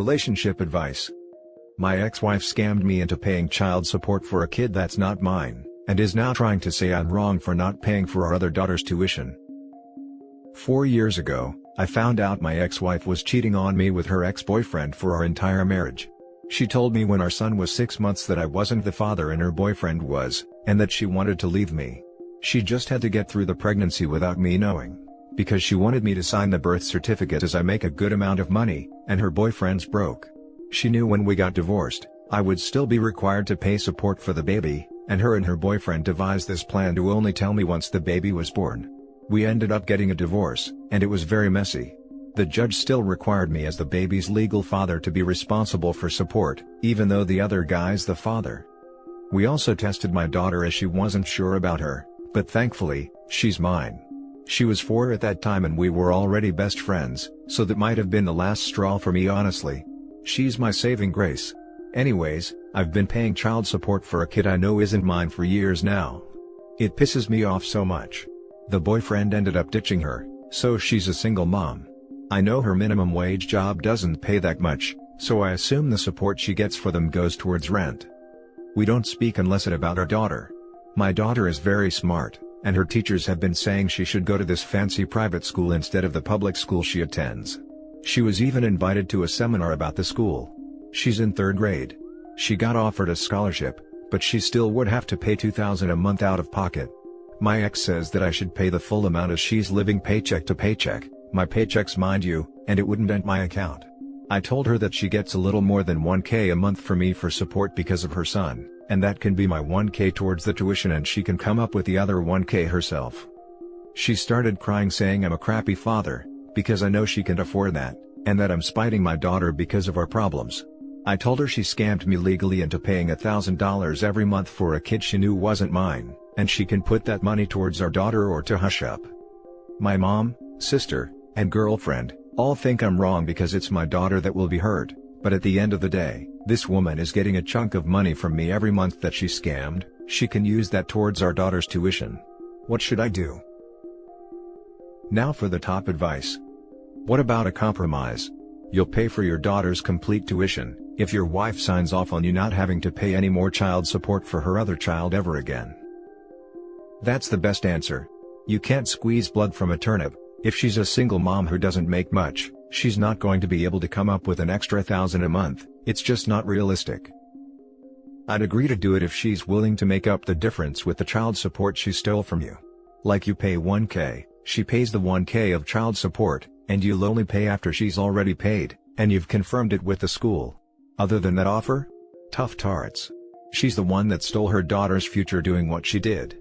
Relationship advice. My ex-wife scammed me into paying child support for a kid that's not mine, and is now trying to say I'm wrong for not paying for our other daughter's tuition. 4 years ago, I found out my ex-wife was cheating on me with her ex-boyfriend for our entire marriage. She told me when our son was 6 months that I wasn't the father and her boyfriend was, and that she wanted to leave me. She just had to get through the pregnancy without me knowing, because she wanted me to sign the birth certificate as I make a good amount of money, and her boyfriend's broke. She knew when we got divorced, I would still be required to pay support for the baby, and her boyfriend devised this plan to only tell me once the baby was born. We ended up getting a divorce, and it was very messy. The judge still required me as the baby's legal father to be responsible for support, even though the other guy's the father. We also tested my daughter as she wasn't sure about her, but thankfully, she's mine. She was 4 at that time and we were already best friends, so that might have been the last straw for me honestly. She's my saving grace. Anyways, I've been paying child support for a kid I know isn't mine for years now. It pisses me off so much. The boyfriend ended up ditching her, so she's a single mom. I know her minimum wage job doesn't pay that much, so I assume the support she gets for them goes towards rent. We don't speak unless it's about our daughter. My daughter is very smart, and her teachers have been saying she should go to this fancy private school instead of the public school she attends. She was even invited to a seminar about the school. She's in 3rd grade. She got offered a scholarship, but she still would have to pay $2,000 a month out of pocket. My ex says that I should pay the full amount as she's living paycheck to paycheck, my paychecks mind you, and it wouldn't dent my account. I told her that she gets a little more than $1,000 a month from me for support because of her son, and that can be my $1,000 towards the tuition and she can come up with the other $1,000 herself. She started crying saying I'm a crappy father, because I know she can't afford that, and that I'm spiting my daughter because of our problems. I told her she scammed me legally into paying $1,000 every month for a kid she knew wasn't mine, and she can put that money towards our daughter or to hush up. My mom, sister, and girlfriend all think I'm wrong because it's my daughter that will be hurt, but at the end of the day, this woman is getting a chunk of money from me every month that she scammed. She can use that towards our daughter's tuition. What should I do? Now for the top advice. What about a compromise? You'll pay for your daughter's complete tuition, if your wife signs off on you not having to pay any more child support for her other child ever again. That's the best answer. You can't squeeze blood from a turnip. If she's a single mom who doesn't make much, she's not going to be able to come up with an extra $1,000 a month, it's just not realistic. I'd agree to do it if she's willing to make up the difference with the child support she stole from you. Like you pay $1,000, she pays the $1,000 of child support, and you'll only pay after she's already paid, and you've confirmed it with the school. Other than that offer? Tough tarts. She's the one that stole her daughter's future doing what she did.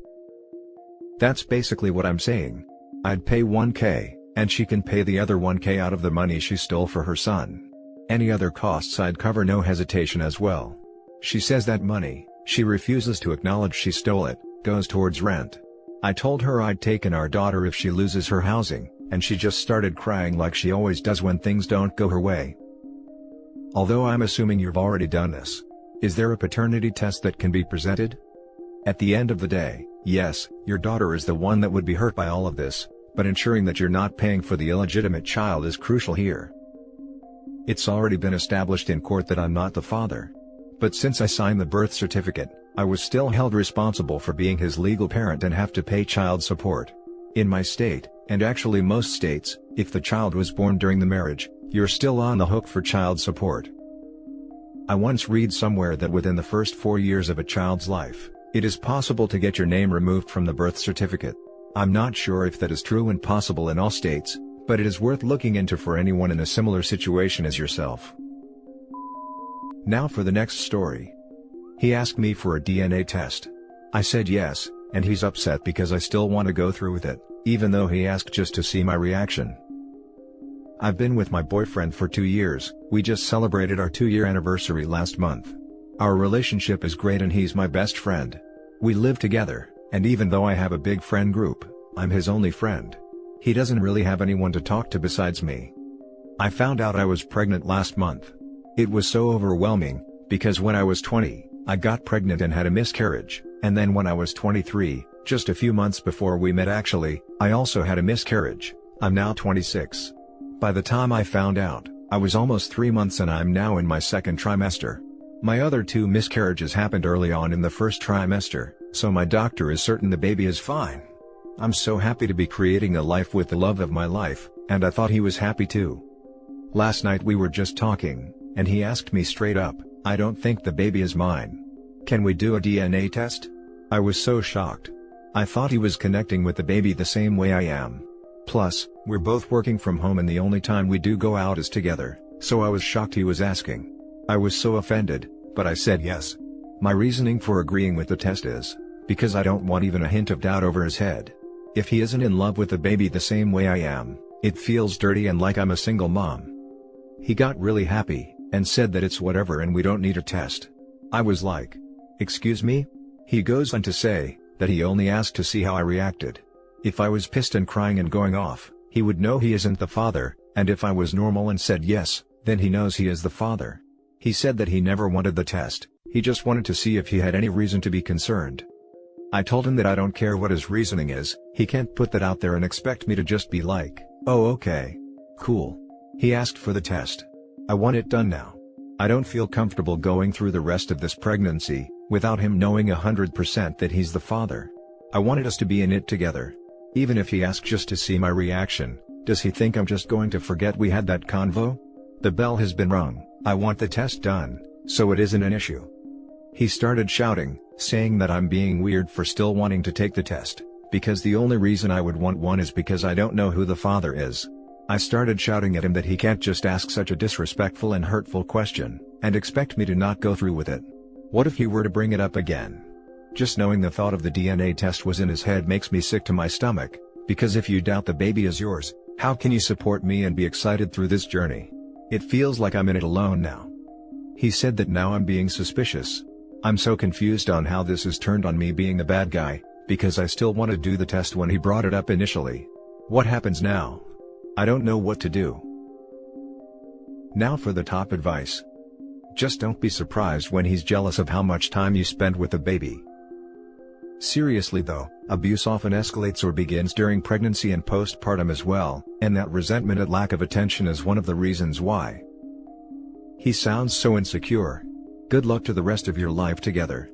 That's basically what I'm saying. I'd pay $1,000, and she can pay the other $1,000 out of the money she stole for her son. Any other costs I'd cover no hesitation as well. She says that money, she refuses to acknowledge she stole it, goes towards rent. I told her I'd taken our daughter if she loses her housing, and she just started crying like she always does when things don't go her way. Although I'm assuming you've already done this. Is there a paternity test that can be presented? At the end of the day, yes, your daughter is the one that would be hurt by all of this, but ensuring that you're not paying for the illegitimate child is crucial here. It's already been established in court that I'm not the father. But since I signed the birth certificate, I was still held responsible for being his legal parent and have to pay child support. In my state, and actually most states, if the child was born during the marriage, you're still on the hook for child support. I once read somewhere that within the first 4 years of a child's life, it is possible to get your name removed from the birth certificate. I'm not sure if that is true and possible in all states, but it is worth looking into for anyone in a similar situation as yourself. Now for the next story. He asked me for a DNA test. I said yes, and he's upset because I still want to go through with it, even though he asked just to see my reaction. I've been with my boyfriend for 2 years, we just celebrated our 2-year anniversary last month. Our relationship is great and he's my best friend. We live together, and even though I have a big friend group, I'm his only friend. He doesn't really have anyone to talk to besides me. I found out I was pregnant last month. It was so overwhelming, because when I was 20, I got pregnant and had a miscarriage, and then when I was 23, just a few months before we met actually, I also had a miscarriage. I'm now 26. By the time I found out, I was almost 3 months and I'm now in my second trimester. My other 2 miscarriages happened early on in the first trimester, so my doctor is certain the baby is fine. I'm so happy to be creating a life with the love of my life, and I thought he was happy too. Last night we were just talking, and he asked me straight up, "I don't think the baby is mine. Can we do a DNA test?" I was so shocked. I thought he was connecting with the baby the same way I am. Plus, we're both working from home and the only time we do go out is together, so I was shocked he was asking. I was so offended, but I said yes. My reasoning for agreeing with the test is, because I don't want even a hint of doubt over his head. If he isn't in love with the baby the same way I am, it feels dirty and like I'm a single mom. He got really happy, and said that it's whatever and we don't need a test. I was like, "Excuse me?" He goes on to say, that he only asked to see how I reacted. If I was pissed and crying and going off, he would know he isn't the father, and if I was normal and said yes, then he knows he is the father. He said that he never wanted the test, he just wanted to see if he had any reason to be concerned. I told him that I don't care what his reasoning is, he can't put that out there and expect me to just be like, "Oh okay. Cool." He asked for the test. I want it done now. I don't feel comfortable going through the rest of this pregnancy, without him knowing 100% that he's the father. I wanted us to be in it together. Even if he asks just to see my reaction, does he think I'm just going to forget we had that convo? The bell has been rung, I want the test done, so it isn't an issue. He started shouting, saying that I'm being weird for still wanting to take the test, because the only reason I would want one is because I don't know who the father is. I started shouting at him that he can't just ask such a disrespectful and hurtful question, and expect me to not go through with it. What if he were to bring it up again? Just knowing the thought of the DNA test was in his head makes me sick to my stomach, because if you doubt the baby is yours, how can you support me and be excited through this journey? It feels like I'm in it alone now. He said that now I'm being suspicious. I'm so confused on how this has turned on me being the bad guy, because I still want to do the test when he brought it up initially. What happens now? I don't know what to do. Now for the top advice. Just don't be surprised when he's jealous of how much time you spend with the baby. Seriously though, abuse often escalates or begins during pregnancy and postpartum as well, and that resentment and lack of attention is one of the reasons why. He sounds so insecure. Good luck to the rest of your life together.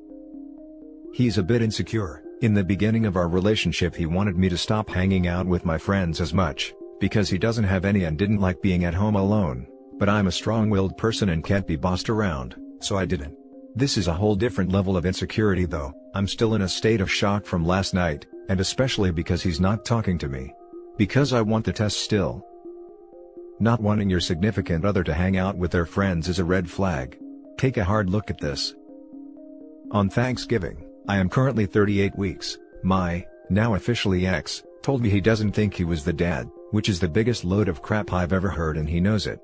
He's a bit insecure. In the beginning of our relationship he wanted me to stop hanging out with my friends as much, because he doesn't have any and didn't like being at home alone, but I'm a strong-willed person and can't be bossed around, so I didn't. This is a whole different level of insecurity though. I'm still in a state of shock from last night, and especially because he's not talking to me. Because I want the test still. Not wanting your significant other to hang out with their friends is a red flag. Take a hard look at this. On Thanksgiving, I am currently 38 weeks, my, now officially ex, told me he doesn't think he was the dad, which is the biggest load of crap I've ever heard and he knows it.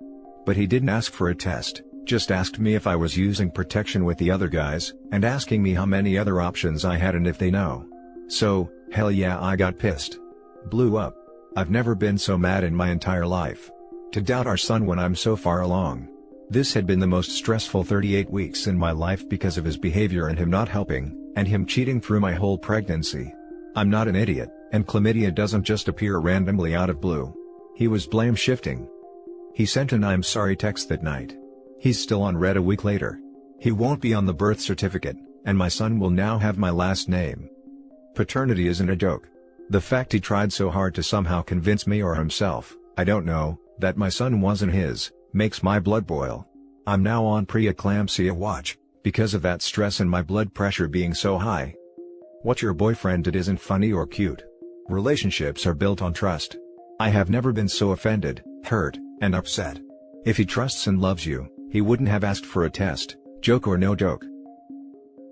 But he didn't ask for a test, just asked me if I was using protection with the other guys, and asking me how many other options I had and if they know. So, hell yeah, I got pissed. Blew up. I've never been so mad in my entire life. To doubt our son when I'm so far along. This had been the most stressful 38 weeks in my life because of his behavior and him not helping, and him cheating through my whole pregnancy. I'm not an idiot, and chlamydia doesn't just appear randomly out of blue. He was blame shifting. He sent an "I'm sorry" text that night. He's still on red a week later. He won't be on the birth certificate, and my son will now have my last name. Paternity isn't a joke. The fact he tried so hard to somehow convince me or himself, I don't know, that my son wasn't his, makes my blood boil. I'm now on pre-eclampsia watch, because of that stress and my blood pressure being so high. What your boyfriend did isn't funny or cute. Relationships are built on trust. I have never been so offended, hurt, and upset. If he trusts and loves you, he wouldn't have asked for a test, joke or no joke.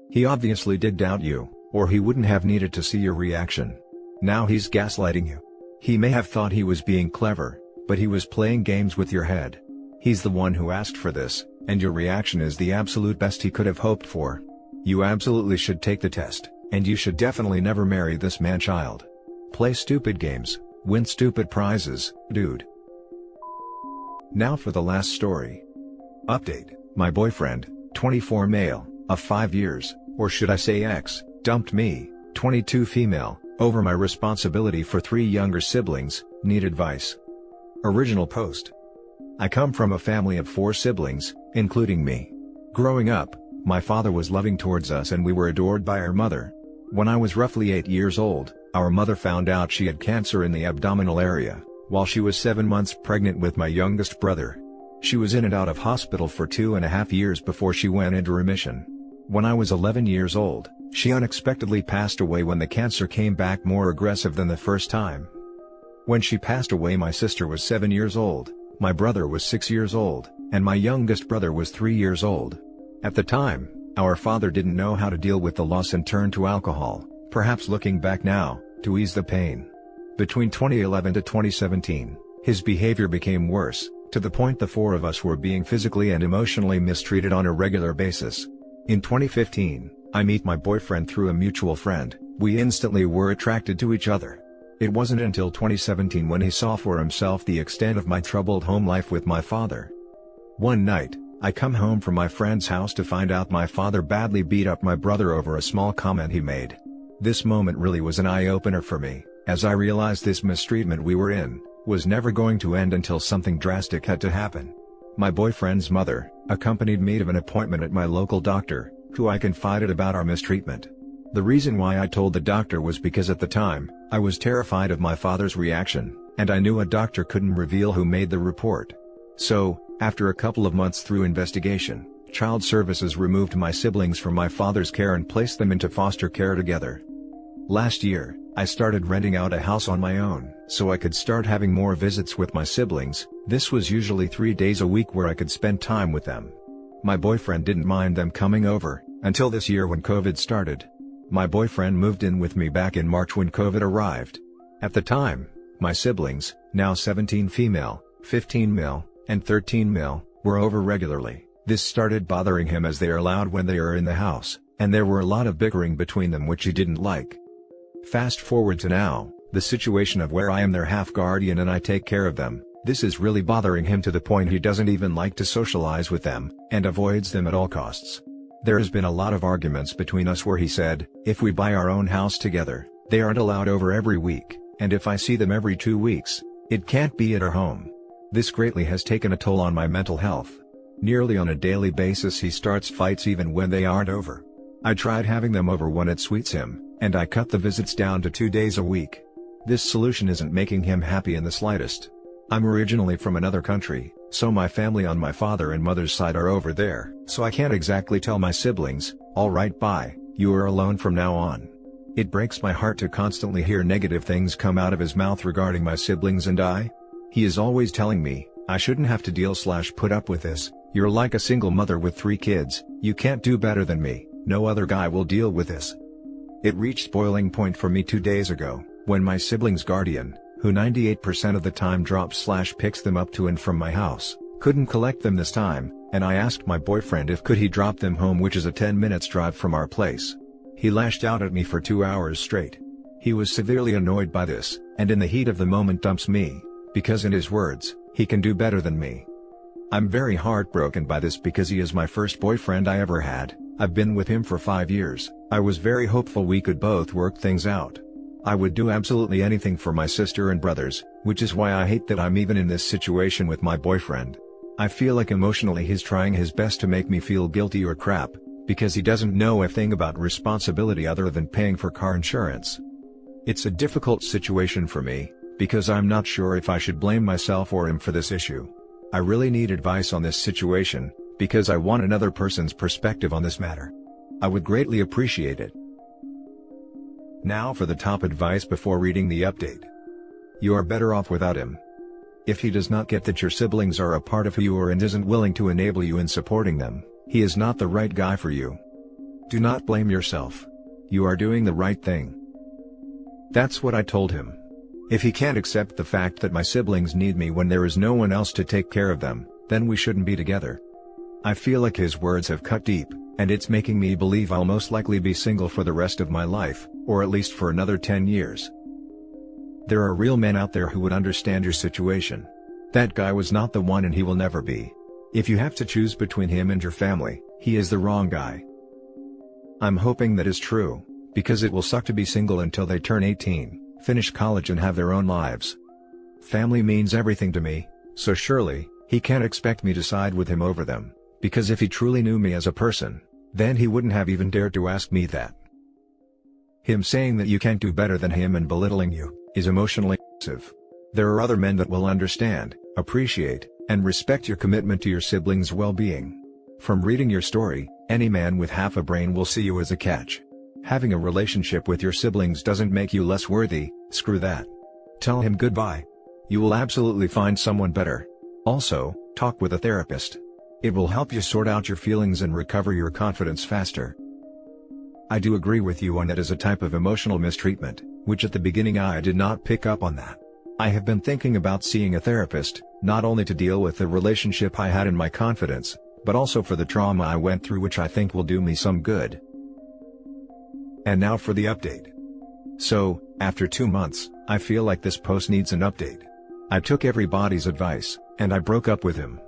He obviously did doubt you, or he wouldn't have needed to see your reaction. Now he's gaslighting you. He may have thought he was being clever, but he was playing games with your head. He's the one who asked for this, and your reaction is the absolute best he could have hoped for. You absolutely should take the test, and you should definitely never marry this man-child. Play stupid games, win stupid prizes, dude. Now for the last story. Update: my boyfriend, 24 male, of 5 years, or should I say ex, dumped me, 22 female, over my responsibility for 3 younger siblings, need advice. Original post. I come from a family of 4 siblings, including me. Growing up, my father was loving towards us and we were adored by our mother. When I was roughly 8 years old, our mother found out she had cancer in the abdominal area, while she was 7 months pregnant with my youngest brother. She was in and out of hospital for 2.5 years before she went into remission. When I was 11 years old, she unexpectedly passed away when the cancer came back more aggressive than the first time. When she passed away, my sister was 7 years old, my brother was 6 years old, and my youngest brother was 3 years old. At the time, our father didn't know how to deal with the loss and turned to alcohol, perhaps looking back now, to ease the pain. Between 2011 to 2017, his behavior became worse, to the point the 4 of us were being physically and emotionally mistreated on a regular basis. In 2015, I met my boyfriend through a mutual friend. We instantly were attracted to each other. It wasn't until 2017 when he saw for himself the extent of my troubled home life with my father. One night, I come home from my friend's house to find out my father badly beat up my brother over a small comment he made. This moment really was an eye-opener for me, as I realized this mistreatment we were in was never going to end until something drastic had to happen. My boyfriend's mother accompanied me to an appointment at my local doctor, who I confided about our mistreatment. The reason why I told the doctor was because at the time, I was terrified of my father's reaction, and I knew a doctor couldn't reveal who made the report. So, after a couple of months through investigation, Child Services removed my siblings from my father's care and placed them into foster care together. Last year, I started renting out a house on my own, so I could start having more visits with my siblings. This was usually 3 days a week where I could spend time with them. My boyfriend didn't mind them coming over, until this year when COVID started. My boyfriend moved in with me back in March when COVID arrived. At the time, my siblings, now 17 female, 15 male, and 13 male, were over regularly. This started bothering him as they are loud when they are in the house, and there were a lot of bickering between them which he didn't like. Fast forward to now, the situation of where I am their half guardian and I take care of them. This is really bothering him to the point he doesn't even like to socialize with them, and avoids them at all costs. There has been a lot of arguments between us where he said, if we buy our own house together, they aren't allowed over every week, and if I see them every 2 weeks, it can't be at our home. This greatly has taken a toll on my mental health. Nearly on a daily basis he starts fights even when they aren't over. I tried having them over when it suits him, and I cut the visits down to 2 days a week. This solution isn't making him happy in the slightest. I'm originally from another country, so my family on my father and mother's side are over there, so I can't exactly tell my siblings, alright bye, you are alone from now on. It breaks my heart to constantly hear negative things come out of his mouth regarding my siblings and I. He is always telling me, I shouldn't have to deal/put up with this, you're like a single mother with 3 kids, you can't do better than me, no other guy will deal with this. It reached boiling point for me 2 days ago, when my siblings' guardian, who 98% of the time drops/picks them up to and from my house, couldn't collect them this time, and I asked my boyfriend if could he drop them home, which is a 10 minutes drive from our place. He lashed out at me for 2 hours straight. He was severely annoyed by this, and in the heat of the moment dumps me, because in his words, he can do better than me. I'm very heartbroken by this because he is my first boyfriend I ever had. I've been with him for 5 years. I was very hopeful we could both work things out. I would do absolutely anything for my sister and brothers, which is why I hate that I'm even in this situation with my boyfriend. I feel like emotionally he's trying his best to make me feel guilty or crap, because he doesn't know a thing about responsibility other than paying for car insurance. It's a difficult situation for me, because I'm not sure if I should blame myself or him for this issue. I really need advice on this situation, because I want another person's perspective on this matter. I would greatly appreciate it. Now for the top advice before reading the update. You are better off without him. If he does not get that your siblings are a part of who you are and isn't willing to enable you in supporting them, he is not the right guy for you. Do not blame yourself. You are doing the right thing. That's what I told him. If he can't accept the fact that my siblings need me when there is no one else to take care of them, then we shouldn't be together. I feel like his words have cut deep, and it's making me believe I'll most likely be single for the rest of my life, or at least for another 10 years. There are real men out there who would understand your situation. That guy was not the one and he will never be. If you have to choose between him and your family, he is the wrong guy. I'm hoping that is true, because it will suck to be single until they turn 18, finish college and have their own lives. Family means everything to me, so surely, He can't expect me to side with him over them, because if he truly knew me as a person, then he wouldn't have even dared to ask me that. Him saying that you can't do better than him and belittling you, is emotionally abusive. There are other men that will understand, appreciate, and respect your commitment to your siblings' well-being. From reading your story, any man with half a brain will see you as a catch. Having a relationship with your siblings doesn't make you less worthy, screw that. Tell him goodbye. You will absolutely find someone better. Also, talk with a therapist. It will help you sort out your feelings and recover your confidence faster. I do agree with you on that as a type of emotional mistreatment, which at the beginning I did not pick up on that. I have been thinking about seeing a therapist, not only to deal with the relationship I had in my confidence, but also for the trauma I went through, which I think will do me some good. And now for the update. So, after 2 months, I feel like this post needs an update. I took everybody's advice, and I broke up with him.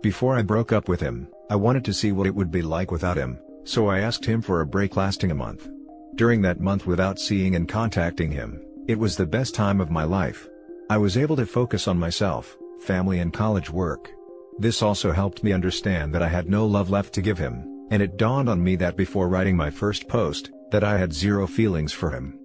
Before I broke up with him, I wanted to see what it would be like without him, so I asked him for a break lasting a month. During that month without seeing and contacting him, it was the best time of my life. I was able to focus on myself, family and college work. This also helped me understand that I had no love left to give him, and it dawned on me that before writing my first post, that I had zero feelings for him.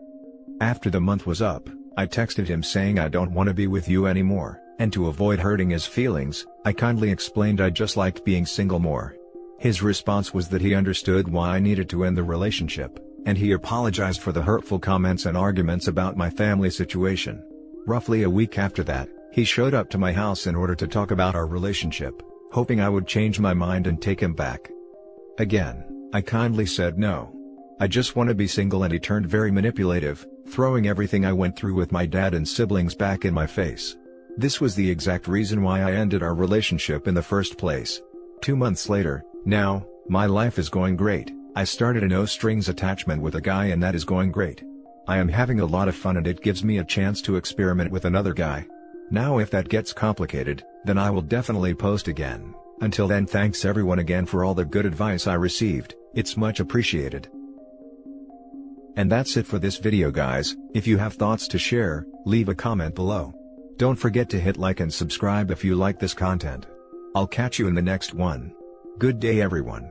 After the month was up, I texted him saying I don't want to be with you anymore, and to avoid hurting his feelings, I kindly explained I just liked being single more. His response was that he understood why I needed to end the relationship, and he apologized for the hurtful comments and arguments about my family situation. Roughly a week after that, he showed up to my house in order to talk about our relationship, hoping I would change my mind and take him back. Again, I kindly said no. I just want to be single, and he turned very manipulative, throwing everything I went through with my dad and siblings back in my face. This was the exact reason why I ended our relationship in the first place. 2 months later, now, my life is going great. I started a no-strings attachment with a guy, and that is going great. I am having a lot of fun, and it gives me a chance to experiment with another guy. Now if that gets complicated, then I will definitely post again. Until then, thanks everyone again for all the good advice I received, it's much appreciated. And that's it for this video, guys. If you have thoughts to share, leave a comment below. Don't forget to hit like and subscribe if you like this content. I'll catch you in the next one. Good day everyone.